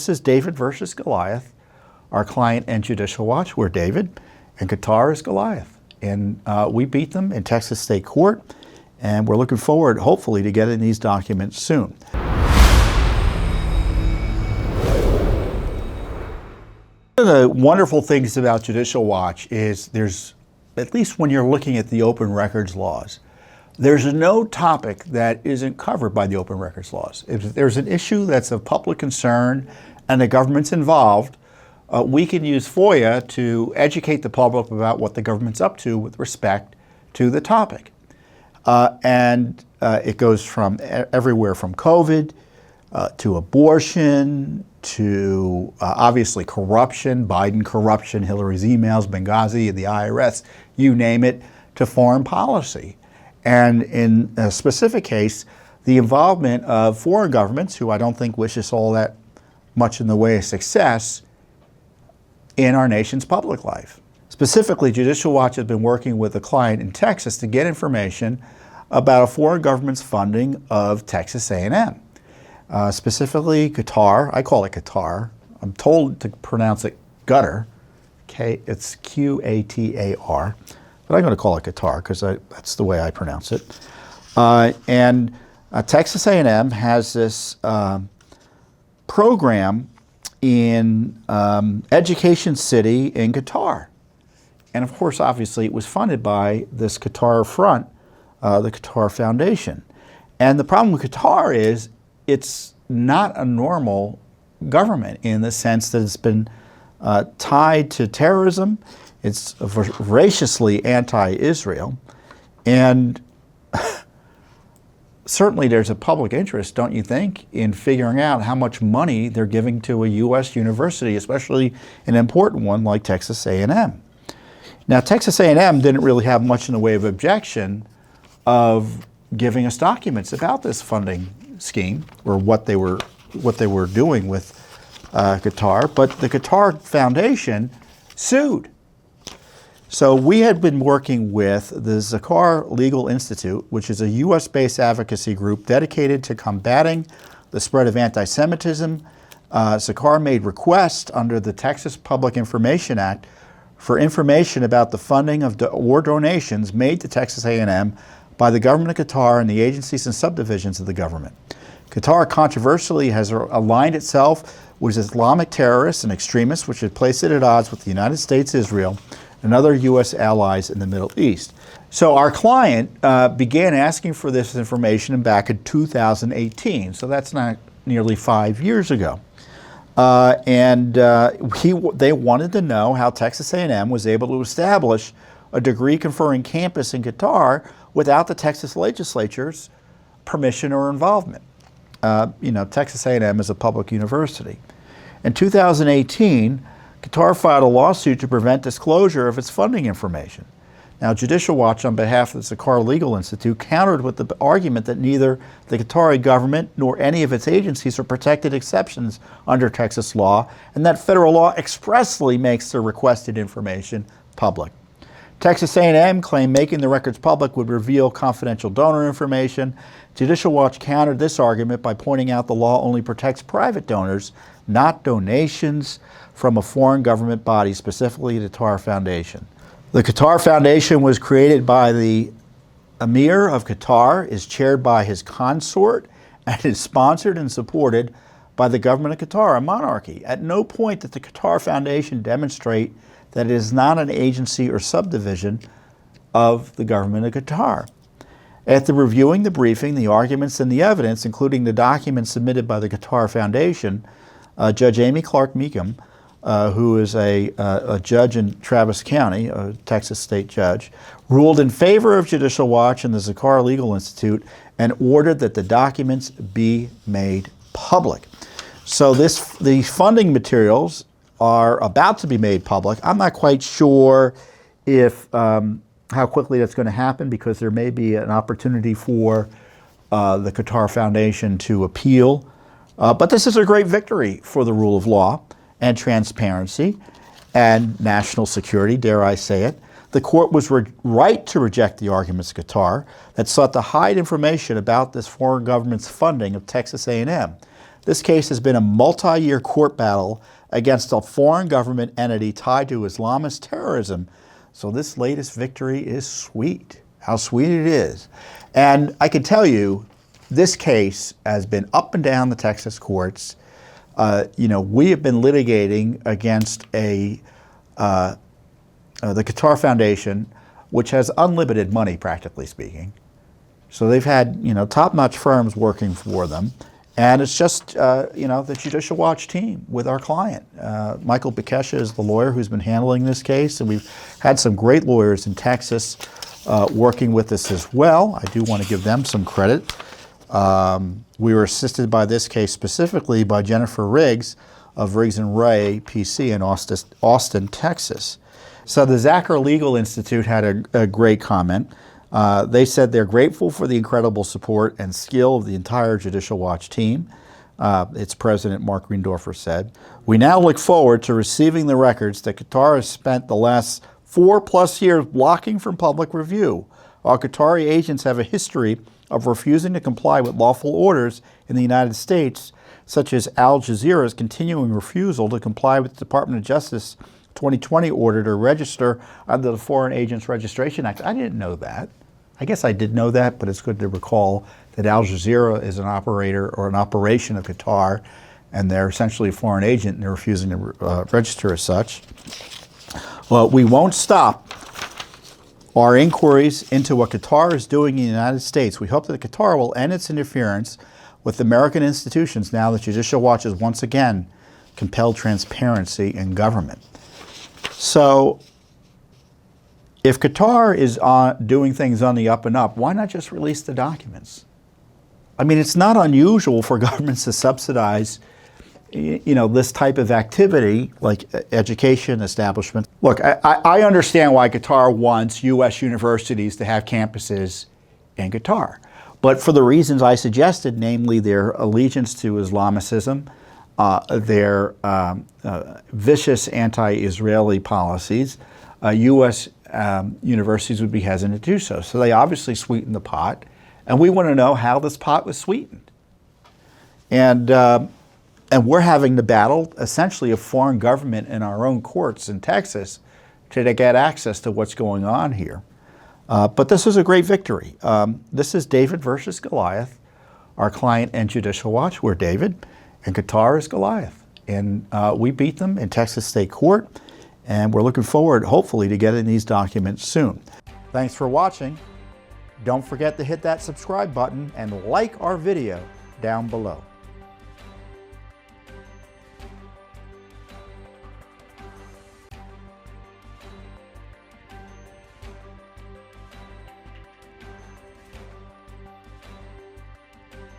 this is David versus Goliath. Our client and Judicial Watch, we're David, and Qatar is Goliath. And we beat them in Texas State Court, and we're looking forward, hopefully, to getting these documents soon. One of the wonderful things about Judicial Watch is there's, at least when you're looking at the open records laws, there's no topic that isn't covered by the open records laws. If there's an issue that's of public concern and the government's involved, we can use FOIA to educate the public about what the government's up to with respect to the topic. It goes from everywhere from COVID to abortion to obviously corruption, Biden corruption, Hillary's emails, Benghazi, the IRS, you name it, to foreign policy. And in a specific case, the involvement of foreign governments, who I don't think wish us all that much in the way of success, in our nation's public life. Specifically, Judicial Watch has been working with a client in Texas to get information about a foreign government's funding of Texas A&M. Specifically, Qatar. I call it Qatar. I'm told to pronounce it gutter. It's Qatar. But I'm going to call it Qatar because that's the way I pronounce it. Texas A&M has this program in Education City in Qatar. And of course, obviously, it was funded by this Qatar front, the Qatar Foundation. And the problem with Qatar is it's not a normal government in the sense that it's been tied to terrorism. It's voraciously anti-Israel, and certainly there's a public interest, don't you think, in figuring out how much money they're giving to a U.S. university, especially an important one like Texas A&M. Now, Texas A&M didn't really have much in the way of objection of giving us documents about this funding scheme or what they were doing with Qatar, but the Qatar Foundation sued. So we had been working with the Zachor Legal Institute, which is a U.S.-based advocacy group dedicated to combating the spread of anti-Semitism. Zachor made requests under the Texas Public Information Act for information about the funding of war donations made to Texas A&M by the government of Qatar and the agencies and subdivisions of the government. Qatar controversially has aligned itself with Islamic terrorists and extremists, which had placed it at odds with the United States, Israel, and other U.S. allies in the Middle East. So our client began asking for this information back in 2018. So that's not nearly 5 years ago. They wanted to know how Texas A&M was able to establish a degree-conferring campus in Qatar without the Texas legislature's permission or involvement. Texas A&M is a public university. In 2018, Qatar filed a lawsuit to prevent disclosure of its funding information. Now, Judicial Watch, on behalf of the Zachor Legal Institute, countered with the argument that neither the Qatari government nor any of its agencies are protected exceptions under Texas law, and that federal law expressly makes the requested information public. Texas A&M claimed making the records public would reveal confidential donor information. Judicial Watch countered this argument by pointing out the law only protects private donors, not donations from a foreign government body, specifically the Qatar Foundation. The Qatar Foundation was created by the Emir of Qatar, is chaired by his consort, and is sponsored and supported by the government of Qatar, a monarchy. At no point did the Qatar Foundation demonstrate that it is not an agency or subdivision of the government of Qatar. After reviewing the briefing, the arguments, and the evidence, including the documents submitted by the Qatar Foundation, Judge Amy Clark Meekum, who is a judge in Travis County, a Texas state judge, ruled in favor of Judicial Watch and the Zachor Legal Institute and ordered that the documents be made public. So the funding materials are about to be made public. I'm not quite sure if how quickly that's going to happen, because there may be an opportunity for the Qatar Foundation to appeal. But this is a great victory for the rule of law and transparency and national security, dare I say it. The court was right to reject the arguments of Qatar that sought to hide information about this foreign government's funding of Texas A&M. This case has been a multi-year court battle against a foreign government entity tied to Islamist terrorism. So this latest victory is sweet. How sweet it is. And I can tell you, this case has been up and down the Texas courts. We have been litigating against the Qatar Foundation, which has unlimited money, practically speaking. So they've had, top-notch firms working for them. And it's just, the Judicial Watch team with our client. Michael Bekesha is the lawyer who's been handling this case, and we've had some great lawyers in Texas working with us as well. I do want to give them some credit. We were assisted by this case specifically by Jennifer Riggs of Riggs & Ray, PC in Austin, Texas. So the Zachor Legal Institute had a great comment. They said they're grateful for the incredible support and skill of the entire Judicial Watch team. Its president, Mark Reindorfer, said, "We now look forward to receiving the records that Qatar has spent the last 4+ years blocking from public review. While Qatari agents have a history of refusing to comply with lawful orders in the United States, such as Al Jazeera's continuing refusal to comply with the Department of Justice 2020 order to register under the Foreign Agents Registration Act." I didn't know that. I guess I did know that, but it's good to recall that Al Jazeera is an operator or an operation of Qatar, and they're essentially a foreign agent, and they're refusing to register as such. Well, we won't stop our inquiries into what Qatar is doing in the United States. We hope that Qatar will end its interference with American institutions now that Judicial Watch has once again compelled transparency in government. So, if Qatar is doing things on the up and up, why not just release the documents? I mean, it's not unusual for governments to subsidize, this type of activity, like education establishments. Look, I understand why Qatar wants U.S. universities to have campuses in Qatar. But for the reasons I suggested, namely their allegiance to Islamicism, their vicious anti-Israeli policies, U.S. Universities would be hesitant to do so. So they obviously sweetened the pot, and we want to know how this pot was sweetened. And we're having to battle essentially a foreign government in our own courts in Texas to get access to what's going on here. But this is a great victory. This is David versus Goliath. Our client and Judicial Watch, we're David, and Qatar is Goliath. And we beat them in Texas State Court. And we're looking forward, hopefully, to getting these documents soon. Thanks for watching. Don't forget to hit that subscribe button and like our video down below.